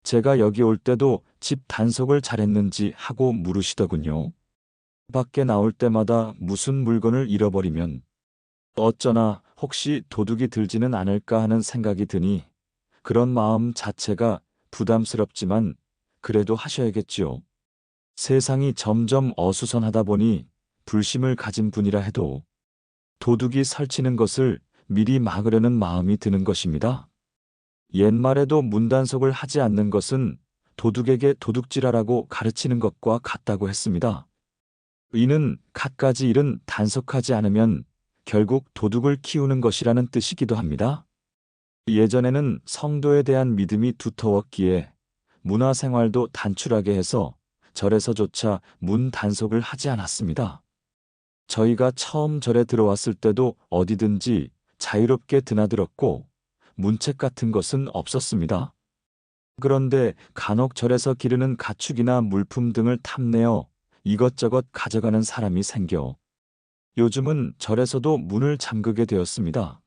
제가 여기 올 때도 집 단속을 잘했는지 하고 물으시더군요. 밖에 나올 때마다 무슨 물건을 잃어버리면 어쩌나 혹시 도둑이 들지는 않을까 하는 생각이 드니 그런 마음 자체가 부담스럽지만 그래도 하셔야겠지요. 세상이 점점 어수선하다 보니 불심을 가진 분이라 해도 도둑이 설치는 것을 미리 막으려는 마음이 드는 것입니다. 옛말에도 문단속을 하지 않는 것은 도둑에게 도둑질하라고 가르치는 것과 같다고 했습니다. 이는 갖가지 일은 단속하지 않으면 결국 도둑을 키우는 것이라는 뜻이기도 합니다. 예전에는 성도에 대한 믿음이 두터웠기에 문화생활도 단출하게 해서 절에서조차 문 단속을 하지 않았습니다. 저희가 처음 절에 들어왔을 때도 어디든지 자유롭게 드나들었고 문책 같은 것은 없었습니다. 그런데 간혹 절에서 기르는 가축이나 물품 등을 탐내어 이것저것 가져가는 사람이 생겨 요즘은 절에서도 문을 잠그게 되었습니다.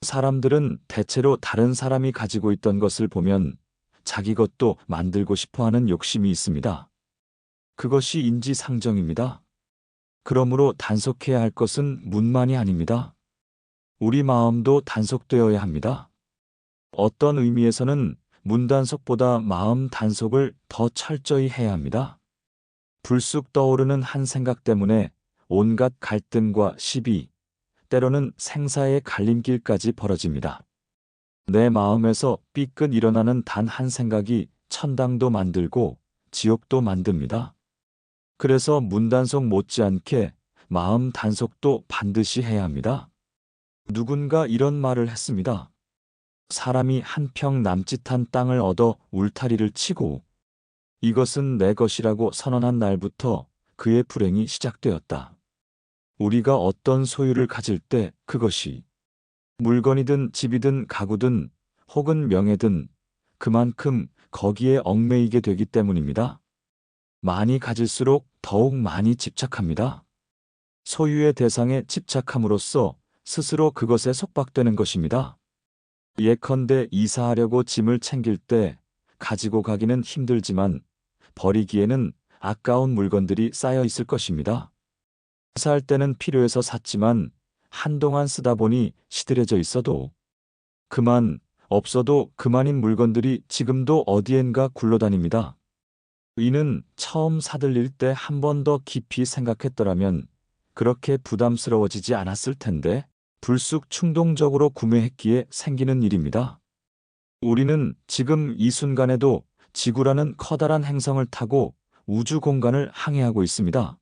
사람들은 대체로 다른 사람이 가지고 있던 것을 보면 자기 것도 만들고 싶어 하는 욕심이 있습니다. 그것이 인지상정입니다. 그러므로 단속해야 할 것은 문만이 아닙니다. 우리 마음도 단속되어야 합니다. 어떤 의미에서는 문단속보다 마음 단속을 더 철저히 해야 합니다. 불쑥 떠오르는 한 생각 때문에 온갖 갈등과 시비, 때로는 생사의 갈림길까지 벌어집니다. 내 마음에서 삐끗 일어나는 단 한 생각이 천당도 만들고 지옥도 만듭니다. 그래서 문단속 못지않게 마음 단속도 반드시 해야 합니다. 누군가 이런 말을 했습니다. 사람이 한 평 남짓한 땅을 얻어 울타리를 치고 이것은 내 것이라고 선언한 날부터 그의 불행이 시작되었다. 우리가 어떤 소유를 가질 때 그것이 물건이든 집이든 가구든 혹은 명예든 그만큼 거기에 얽매이게 되기 때문입니다. 많이 가질수록 더욱 많이 집착합니다. 소유의 대상에 집착함으로써 스스로 그것에 속박되는 것입니다. 예컨대 이사하려고 짐을 챙길 때 가지고 가기는 힘들지만 버리기에는 아까운 물건들이 쌓여 있을 것입니다. 살 때는 필요해서 샀지만 한동안 쓰다 보니 시들해져 있어도 그만, 없어도 그만인 물건들이 지금도 어디엔가 굴러다닙니다. 이는 처음 사들일 때 한 번 더 깊이 생각했더라면 그렇게 부담스러워지지 않았을 텐데 불쑥 충동적으로 구매했기에 생기는 일입니다. 우리는 지금 이 순간에도 지구라는 커다란 행성을 타고 우주 공간을 항해하고 있습니다.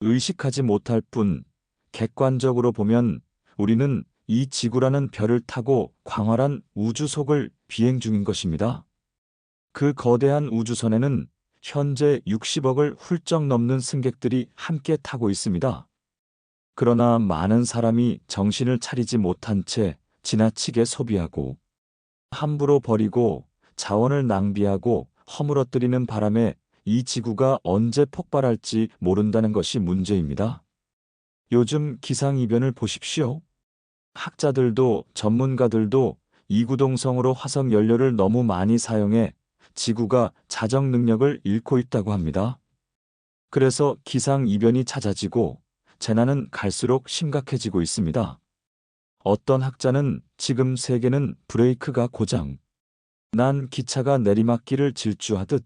의식하지 못할 뿐 객관적으로 보면 우리는 이 지구라는 별을 타고 광활한 우주 속을 비행 중인 것입니다. 그 거대한 우주선에는 현재 60억을 훌쩍 넘는 승객들이 함께 타고 있습니다. 그러나 많은 사람이 정신을 차리지 못한 채 지나치게 소비하고 함부로 버리고 자원을 낭비하고 허물어뜨리는 바람에 이 지구가 언제 폭발할지 모른다는 것이 문제입니다. 요즘 기상이변을 보십시오. 학자들도 전문가들도 이구동성으로 화석 연료를 너무 많이 사용해 지구가 자정 능력을 잃고 있다고 합니다. 그래서 기상이변이 잦아지고 재난은 갈수록 심각해지고 있습니다. 어떤 학자는 지금 세계는 브레이크가 고장 난 기차가 내리막길을 질주하듯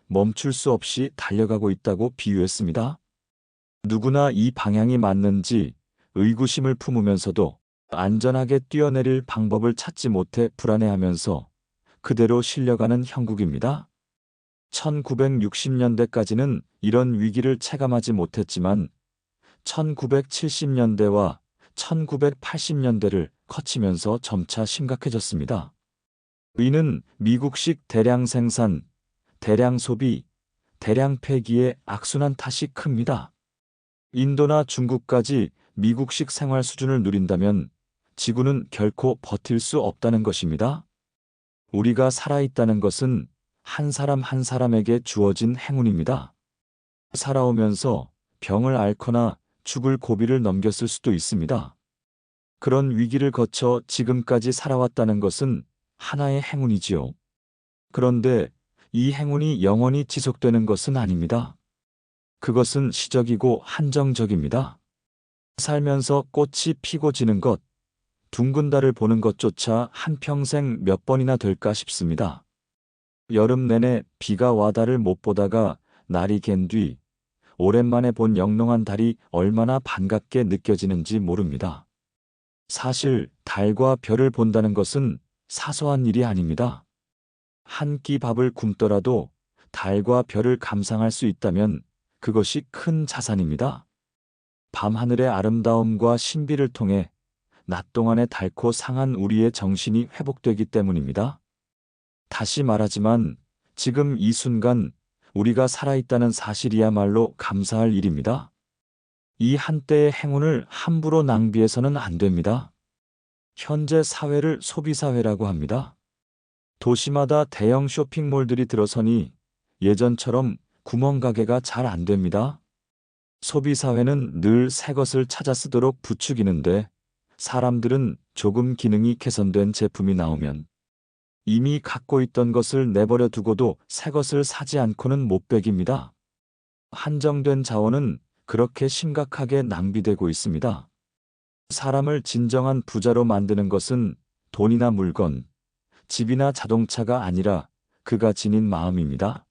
멈출 수 없이 달려가고 있다고 비유했습니다. 누구나 이 방향이 맞는지 의구심을 품으면서도 안전하게 뛰어내릴 방법을 찾지 못해 불안해하면서 그대로 실려가는 형국입니다. 1960년대까지는 이런 위기를 체감하지 못했지만 1970년대와 1980년대를 거치면서 점차 심각해졌습니다. 이는 미국식 대량 생산, 대량 소비, 대량 폐기의 악순환 탓이 큽니다. 인도나 중국까지 미국식 생활 수준을 누린다면 지구는 결코 버틸 수 없다는 것입니다. 우리가 살아있다는 것은 한 사람 한 사람에게 주어진 행운입니다. 살아오면서 병을 앓거나 죽을 고비를 넘겼을 수도 있습니다. 그런 위기를 거쳐 지금까지 살아왔다는 것은 하나의 행운이지요. 그런데 이 행운이 영원히 지속되는 것은 아닙니다. 그것은 시적이고 한정적입니다. 살면서 꽃이 피고 지는 것, 둥근 달을 보는 것조차 한평생 몇 번이나 될까 싶습니다. 여름 내내 비가 와 달을 못 보다가 날이 갠 뒤 오랜만에 본 영롱한 달이 얼마나 반갑게 느껴지는지 모릅니다. 사실 달과 별을 본다는 것은 사소한 일이 아닙니다. 한 끼 밥을 굶더라도 달과 별을 감상할 수 있다면 그것이 큰 자산입니다. 밤하늘의 아름다움과 신비를 통해 낮 동안의 닳고 상한 우리의 정신이 회복되기 때문입니다. 다시 말하지만 지금 이 순간 우리가 살아있다는 사실이야말로 감사할 일입니다. 이 한때의 행운을 함부로 낭비해서는 안 됩니다. 현재 사회를 소비사회라고 합니다. 도시마다 대형 쇼핑몰들이 들어서니 예전처럼 구멍가게가 잘 안 됩니다. 소비사회는 늘 새 것을 찾아 쓰도록 부추기는데 사람들은 조금 기능이 개선된 제품이 나오면 이미 갖고 있던 것을 내버려 두고도 새 것을 사지 않고는 못 beg입니다. 한정된 자원은 그렇게 심각하게 낭비되고 있습니다. 사람을 진정한 부자로 만드는 것은 돈이나 물건, 집이나 자동차가 아니라 그가 지닌 마음입니다.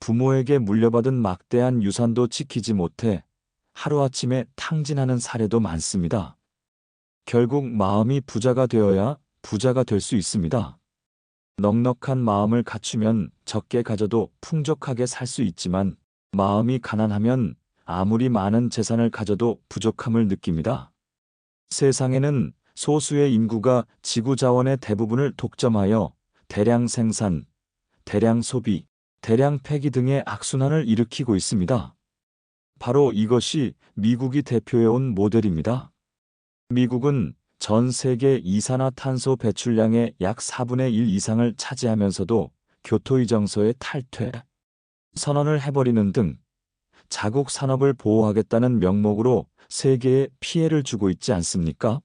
부모에게 물려받은 막대한 유산도 지키지 못해 하루아침에 탕진하는 사례도 많습니다. 결국 마음이 부자가 되어야 부자가 될 수 있습니다. 넉넉한 마음을 갖추면 적게 가져도 풍족하게 살 수 있지만 마음이 가난하면 아무리 많은 재산을 가져도 부족함을 느낍니다. 세상에는 소수의 인구가 지구 자원의 대부분을 독점하여 대량 생산, 대량 소비, 대량 폐기 등의 악순환을 일으키고 있습니다. 바로 이것이 미국이 대표해온 모델입니다. 미국은 전 세계 이산화탄소 배출량의 약 4분의 1 이상을 차지하면서도 교토의정서의 탈퇴 선언을 해버리는 등 자국 산업을 보호하겠다는 명목으로 세계에 피해를 주고 있지 않습니까?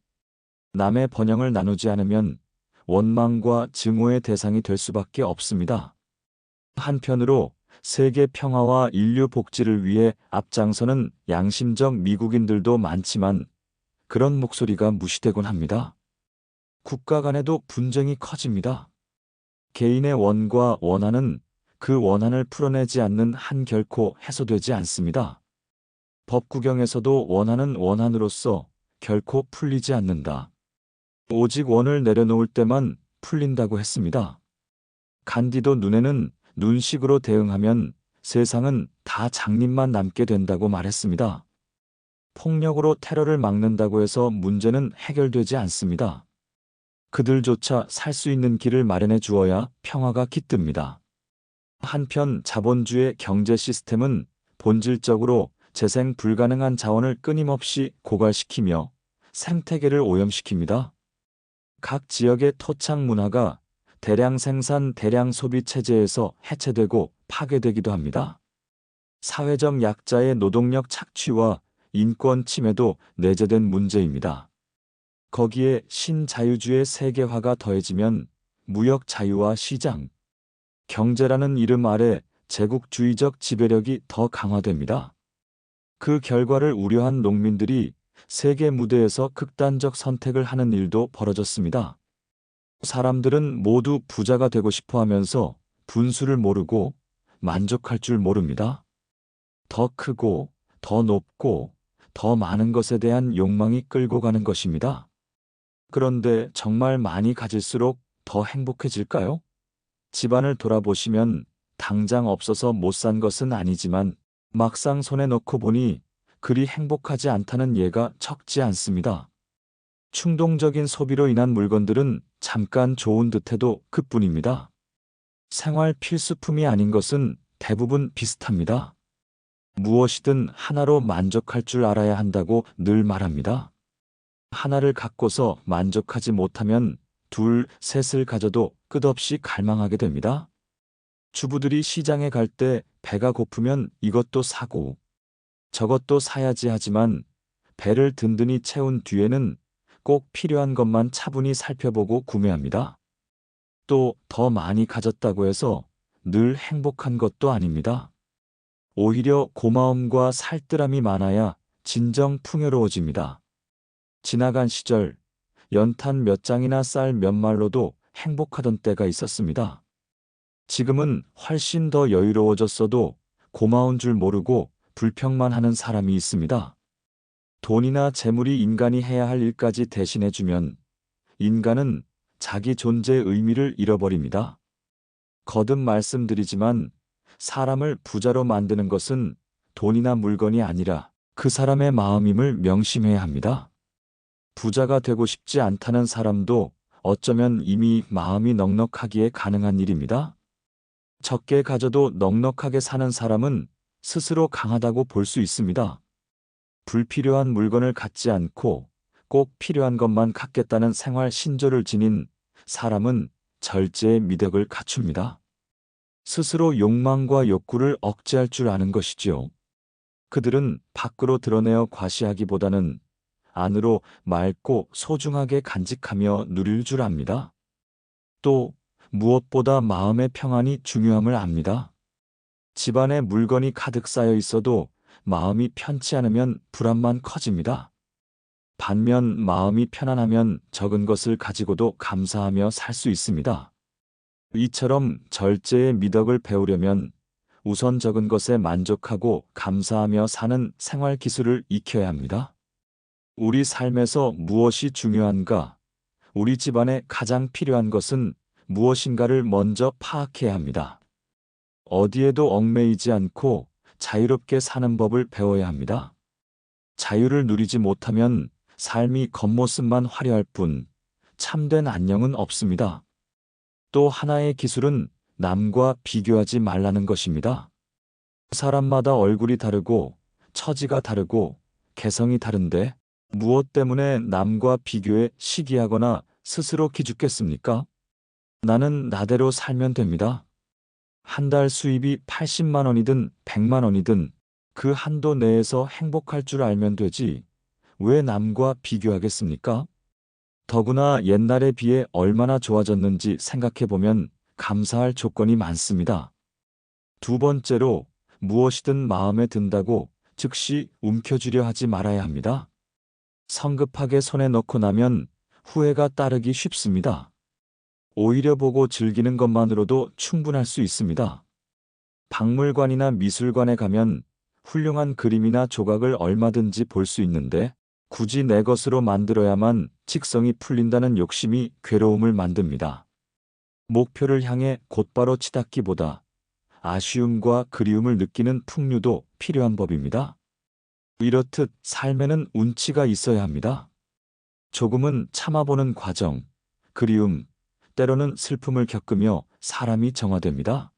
남의 번영을 나누지 않으면 원망과 증오의 대상이 될 수밖에 없습니다. 한편으로 세계 평화와 인류 복지를 위해 앞장서는 양심적 미국인들도 많지만 그런 목소리가 무시되곤 합니다. 국가 간에도 분쟁이 커집니다. 개인의 원과 원한은 그 원한을 풀어내지 않는 한 결코 해소되지 않습니다. 법구경에서도 원한은 원한으로서 결코 풀리지 않는다. 오직 원을 내려놓을 때만 풀린다고 했습니다. 간디도 눈에는 눈식으로 대응하면 세상은 다 장님만 남게 된다고 말했습니다. 폭력으로 테러를 막는다고 해서 문제는 해결되지 않습니다. 그들조차 살 수 있는 길을 마련해 주어야 평화가 깃듭니다. 한편 자본주의 경제 시스템은 본질적으로 재생 불가능한 자원을 끊임없이 고갈시키며 생태계를 오염시킵니다. 각 지역의 토착 문화가 대량 생산, 대량 소비 체제에서 해체되고 파괴되기도 합니다. 사회적 약자의 노동력 착취와 인권 침해도 내재된 문제입니다. 거기에 신자유주의 세계화가 더해지면 무역 자유와 시장, 경제라는 이름 아래 제국주의적 지배력이 더 강화됩니다. 그 결과를 우려한 농민들이 세계 무대에서 극단적 선택을 하는 일도 벌어졌습니다. 사람들은 모두 부자가 되고 싶어 하면서 분수를 모르고 만족할 줄 모릅니다. 더 크고 더 높고 더 많은 것에 대한 욕망이 끌고 가는 것입니다. 그런데 정말 많이 가질수록 더 행복해질까요? 집안을 돌아보시면 당장 없어서 못 산 것은 아니지만 막상 손에 넣고 보니 그리 행복하지 않다는 예가 적지 않습니다. 충동적인 소비로 인한 물건들은 잠깐 좋은 듯해도 그뿐입니다. 생활 필수품이 아닌 것은 대부분 비슷합니다. 무엇이든 하나로 만족할 줄 알아야 한다고 늘 말합니다. 하나를 갖고서 만족하지 못하면 둘, 셋을 가져도 끝없이 갈망하게 됩니다. 주부들이 시장에 갈 때 배가 고프면 이것도 사고 저것도 사야지 하지만 배를 든든히 채운 뒤에는 꼭 필요한 것만 차분히 살펴보고 구매합니다. 또 더 많이 가졌다고 해서 늘 행복한 것도 아닙니다. 오히려 고마움과 살뜰함이 많아야 진정 풍요로워집니다. 지나간 시절, 연탄 몇 장이나 쌀 몇 말로도 행복하던 때가 있었습니다. 지금은 훨씬 더 여유로워졌어도 고마운 줄 모르고 불평만 하는 사람이 있습니다. 돈이나 재물이 인간이 해야 할 일까지 대신해주면 인간은 자기 존재의 의미를 잃어버립니다. 거듭 말씀드리지만 사람을 부자로 만드는 것은 돈이나 물건이 아니라 그 사람의 마음임을 명심해야 합니다. 부자가 되고 싶지 않다는 사람도 어쩌면 이미 마음이 넉넉하기에 가능한 일입니다. 적게 가져도 넉넉하게 사는 사람은 스스로 강하다고 볼 수 있습니다. 불필요한 물건을 갖지 않고 꼭 필요한 것만 갖겠다는 생활 신조를 지닌 사람은 절제의 미덕을 갖춥니다. 스스로 욕망과 욕구를 억제할 줄 아는 것이지요. 그들은 밖으로 드러내어 과시하기보다는 안으로 맑고 소중하게 간직하며 누릴 줄 압니다. 또 무엇보다 마음의 평안이 중요함을 압니다. 집안에 물건이 가득 쌓여 있어도 마음이 편치 않으면 불안만 커집니다. 반면 마음이 편안하면 적은 것을 가지고도 감사하며 살 수 있습니다. 이처럼 절제의 미덕을 배우려면 우선 적은 것에 만족하고 감사하며 사는 생활 기술을 익혀야 합니다. 우리 삶에서 무엇이 중요한가? 우리 집안에 가장 필요한 것은 무엇인가를 먼저 파악해야 합니다. 어디에도 얽매이지 않고 자유롭게 사는 법을 배워야 합니다. 자유를 누리지 못하면 삶이 겉모습만 화려할 뿐 참된 안녕은 없습니다. 또 하나의 기술은 남과 비교하지 말라는 것입니다. 사람마다 얼굴이 다르고 처지가 다르고 개성이 다른데 무엇 때문에 남과 비교해 시기하거나 스스로 기죽겠습니까? 나는 나대로 살면 됩니다. 한 달 수입이 80만 원이든 100만 원이든 그 한도 내에서 행복할 줄 알면 되지. 왜 남과 비교하겠습니까? 더구나 옛날에 비해 얼마나 좋아졌는지 생각해보면 감사할 조건이 많습니다. 두 번째로 무엇이든 마음에 든다고 즉시 움켜쥐려 하지 말아야 합니다. 성급하게 손에 넣고 나면 후회가 따르기 쉽습니다. 오히려 보고 즐기는 것만으로도 충분할 수 있습니다. 박물관이나 미술관에 가면 훌륭한 그림이나 조각을 얼마든지 볼 수 있는데 굳이 내 것으로 만들어야만 직성이 풀린다는 욕심이 괴로움을 만듭니다. 목표를 향해 곧바로 치닫기보다 아쉬움과 그리움을 느끼는 풍류도 필요한 법입니다. 이렇듯 삶에는 운치가 있어야 합니다. 조금은 참아보는 과정, 그리움, 때로는 슬픔을 겪으며 사람이 정화됩니다.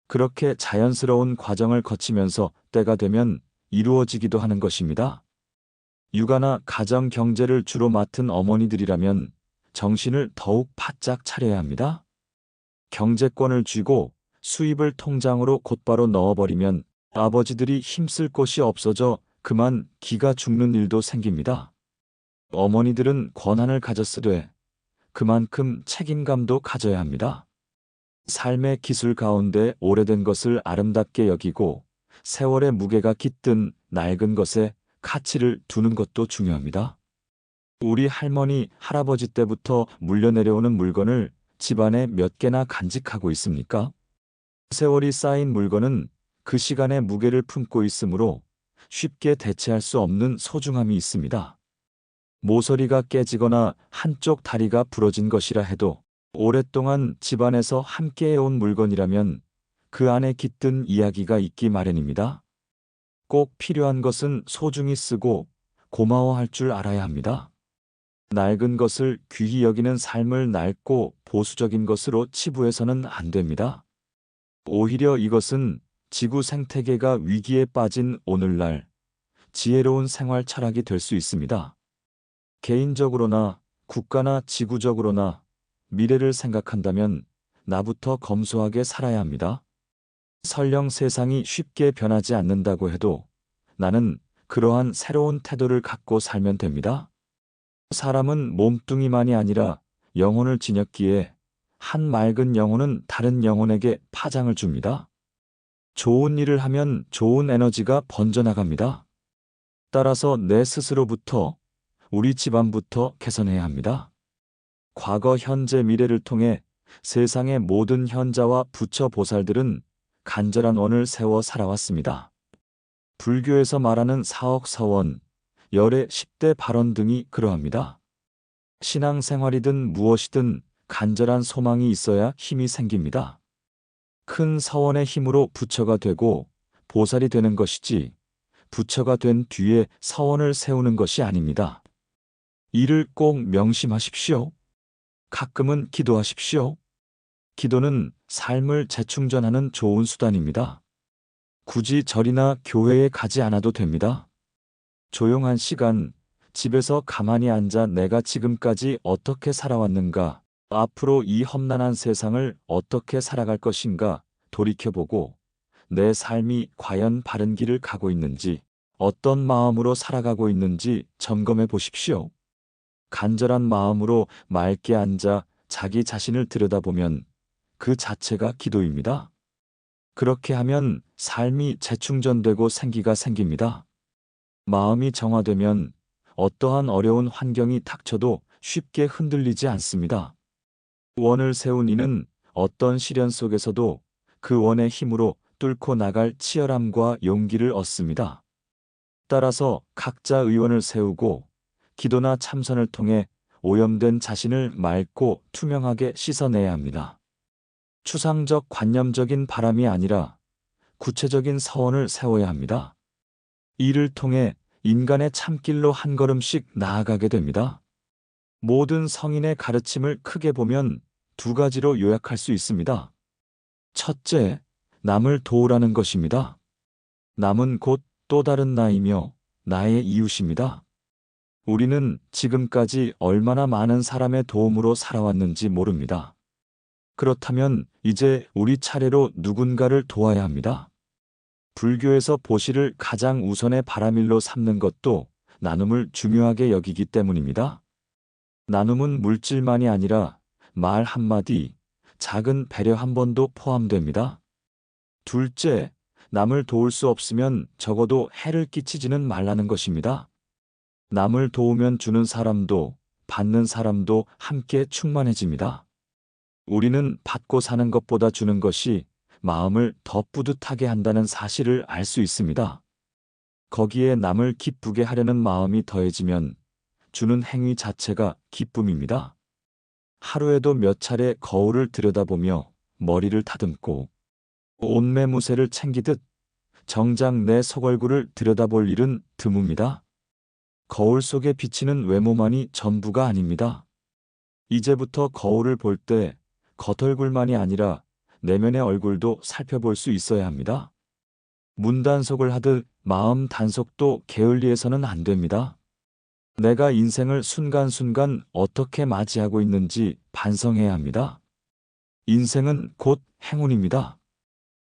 그렇게 자연스러운 과정을 거치면서 때가 되면 이루어지기도 하는 것입니다. 육아나 가정 경제를 주로 맡은 어머니들이라면 정신을 더욱 바짝 차려야 합니다. 경제권을 쥐고 수입을 통장으로 곧바로 넣어버리면 아버지들이 힘쓸 곳이 없어져 그만 기가 죽는 일도 생깁니다. 어머니들은 권한을 가졌으되 그만큼 책임감도 가져야 합니다. 삶의 기술 가운데 오래된 것을 아름답게 여기고 세월의 무게가 깃든 낡은 것에 가치를 두는 것도 중요합니다. 우리 할머니, 할아버지 때부터 물려내려오는 물건을 집안에 몇 개나 간직하고 있습니까? 세월이 쌓인 물건은 그 시간의 무게를 품고 있으므로 쉽게 대체할 수 없는 소중함이 있습니다. 모서리가 깨지거나 한쪽 다리가 부러진 것이라 해도 오랫동안 집안에서 함께해온 물건이라면 그 안에 깃든 이야기가 있기 마련입니다. 꼭 필요한 것은 소중히 쓰고 고마워할 줄 알아야 합니다. 낡은 것을 귀히 여기는 삶을 낡고 보수적인 것으로 치부해서는 안 됩니다. 오히려 이것은 지구 생태계가 위기에 빠진 오늘날 지혜로운 생활 철학이 될 수 있습니다. 개인적으로나 국가나 지구적으로나 미래를 생각한다면 나부터 검소하게 살아야 합니다. 설령 세상이 쉽게 변하지 않는다고 해도 나는 그러한 새로운 태도를 갖고 살면 됩니다. 사람은 몸뚱이만이 아니라 영혼을 지녔기에 한 맑은 영혼은 다른 영혼에게 파장을 줍니다. 좋은 일을 하면 좋은 에너지가 번져나갑니다. 따라서 내 스스로부터, 우리 집안부터 개선해야 합니다. 과거, 현재, 미래를 통해 세상의 모든 현자와 부처 보살들은 간절한 원을 세워 살아왔습니다. 불교에서 말하는 사억서원, 열의 10대 발원 등이 그러합니다. 신앙생활이든 무엇이든 간절한 소망이 있어야 힘이 생깁니다. 큰 서원의 힘으로 부처가 되고 보살이 되는 것이지 부처가 된 뒤에 서원을 세우는 것이 아닙니다. 이를 꼭 명심하십시오. 가끔은 기도하십시오. 기도는 삶을 재충전하는 좋은 수단입니다. 굳이 절이나 교회에 가지 않아도 됩니다. 조용한 시간, 집에서 가만히 앉아 내가 지금까지 어떻게 살아왔는가, 앞으로 이 험난한 세상을 어떻게 살아갈 것인가 돌이켜보고 내 삶이 과연 바른 길을 가고 있는지, 어떤 마음으로 살아가고 있는지 점검해 보십시오. 간절한 마음으로 맑게 앉아 자기 자신을 들여다보면 그 자체가 기도입니다. 그렇게 하면 삶이 재충전되고 생기가 생깁니다. 마음이 정화되면 어떠한 어려운 환경이 닥쳐도 쉽게 흔들리지 않습니다. 원을 세운 이는 어떤 시련 속에서도 그 원의 힘으로 뚫고 나갈 치열함과 용기를 얻습니다. 따라서 각자 의원을 세우고 기도나 참선을 통해 오염된 자신을 맑고 투명하게 씻어내야 합니다. 추상적 관념적인 바람이 아니라 구체적인 서원을 세워야 합니다. 이를 통해 인간의 참길로 한 걸음씩 나아가게 됩니다. 모든 성인의 가르침을 크게 보면 두 가지로 요약할 수 있습니다. 첫째, 남을 도우라는 것입니다. 남은 곧 또 다른 나이며 나의 이웃입니다. 우리는 지금까지 얼마나 많은 사람의 도움으로 살아왔는지 모릅니다. 그렇다면 이제 우리 차례로 누군가를 도와야 합니다. 불교에서 보시를 가장 우선의 바라밀로 삼는 것도 나눔을 중요하게 여기기 때문입니다. 나눔은 물질만이 아니라 말 한마디, 작은 배려 한 번도 포함됩니다. 둘째, 남을 도울 수 없으면 적어도 해를 끼치지는 말라는 것입니다. 남을 도우면 주는 사람도 받는 사람도 함께 충만해집니다. 우리는 받고 사는 것보다 주는 것이 마음을 더 뿌듯하게 한다는 사실을 알 수 있습니다. 거기에 남을 기쁘게 하려는 마음이 더해지면 주는 행위 자체가 기쁨입니다. 하루에도 몇 차례 거울을 들여다보며 머리를 다듬고 옷매무새를 챙기듯 정작 내 속얼굴을 들여다볼 일은 드뭅니다. 거울 속에 비치는 외모만이 전부가 아닙니다. 이제부터 거울을 볼 때 겉얼굴만이 아니라 내면의 얼굴도 살펴볼 수 있어야 합니다. 문단속을 하듯 마음 단속도 게을리해서는 안 됩니다. 내가 인생을 순간순간 어떻게 맞이하고 있는지 반성해야 합니다. 인생은 곧 행운입니다.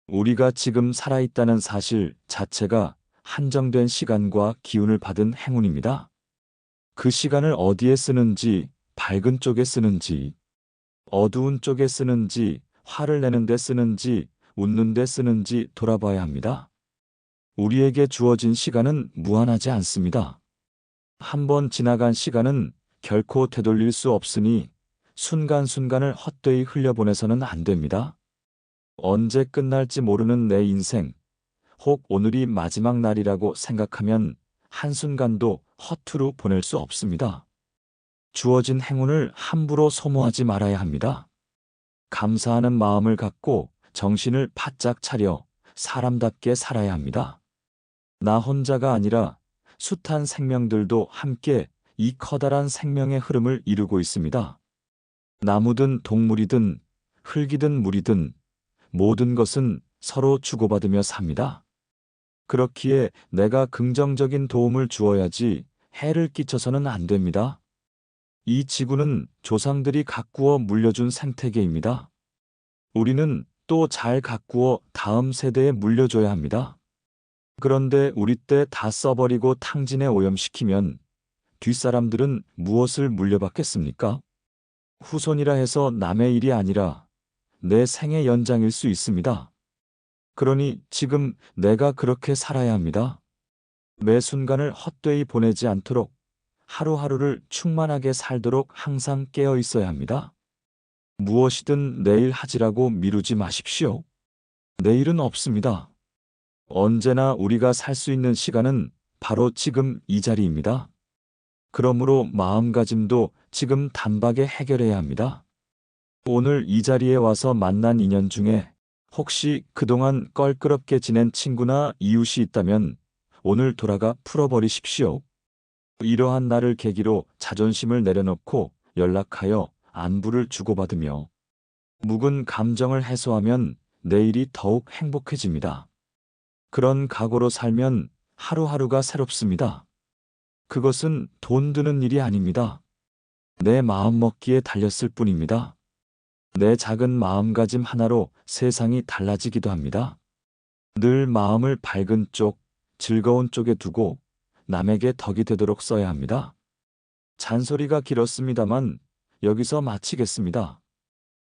우리가 지금 살아있다는 사실 자체가 한정된 시간과 기운을 받은 행운입니다. 그 시간을 어디에 쓰는지, 밝은 쪽에 쓰는지, 어두운 쪽에 쓰는지, 화를 내는 데 쓰는지, 웃는 데 쓰는지 돌아봐야 합니다. 우리에게 주어진 시간은 무한하지 않습니다. 한 번 지나간 시간은 결코 되돌릴 수 없으니 순간순간을 헛되이 흘려보내서는 안 됩니다. 언제 끝날지 모르는 내 인생, 혹 오늘이 마지막 날이라고 생각하면 한순간도 허투루 보낼 수 없습니다. 주어진 행운을 함부로 소모하지 말아야 합니다. 감사하는 마음을 갖고 정신을 바짝 차려 사람답게 살아야 합니다. 나 혼자가 아니라 숱한 생명들도 함께 이 커다란 생명의 흐름을 이루고 있습니다. 나무든 동물이든 흙이든 물이든 모든 것은 서로 주고받으며 삽니다. 그렇기에 내가 긍정적인 도움을 주어야지 해를 끼쳐서는 안 됩니다. 이 지구는 조상들이 가꾸어 물려준 생태계입니다. 우리는 또 잘 가꾸어 다음 세대에 물려줘야 합니다. 그런데 우리 때 다 써버리고 탕진에 오염시키면 뒷사람들은 무엇을 물려받겠습니까? 후손이라 해서 남의 일이 아니라 내 생의 연장일 수 있습니다. 그러니 지금 내가 그렇게 살아야 합니다. 매 순간을 헛되이 보내지 않도록 하루하루를 충만하게 살도록 항상 깨어 있어야 합니다. 무엇이든 내일 하지라고 미루지 마십시오. 내일은 없습니다. 언제나 우리가 살 수 있는 시간은 바로 지금 이 자리입니다. 그러므로 마음가짐도 지금 단박에 해결해야 합니다. 오늘 이 자리에 와서 만난 인연 중에 혹시 그동안 껄끄럽게 지낸 친구나 이웃이 있다면 오늘 돌아가 풀어버리십시오. 이러한 날을 계기로 자존심을 내려놓고 연락하여 안부를 주고받으며 묵은 감정을 해소하면 내일이 더욱 행복해집니다. 그런 각오로 살면 하루하루가 새롭습니다. 그것은 돈 드는 일이 아닙니다. 내 마음 먹기에 달렸을 뿐입니다. 내 작은 마음가짐 하나로 세상이 달라지기도 합니다. 늘 마음을 밝은 쪽, 즐거운 쪽에 두고 남에게 덕이 되도록 써야 합니다. 잔소리가 길었습니다만 여기서 마치겠습니다.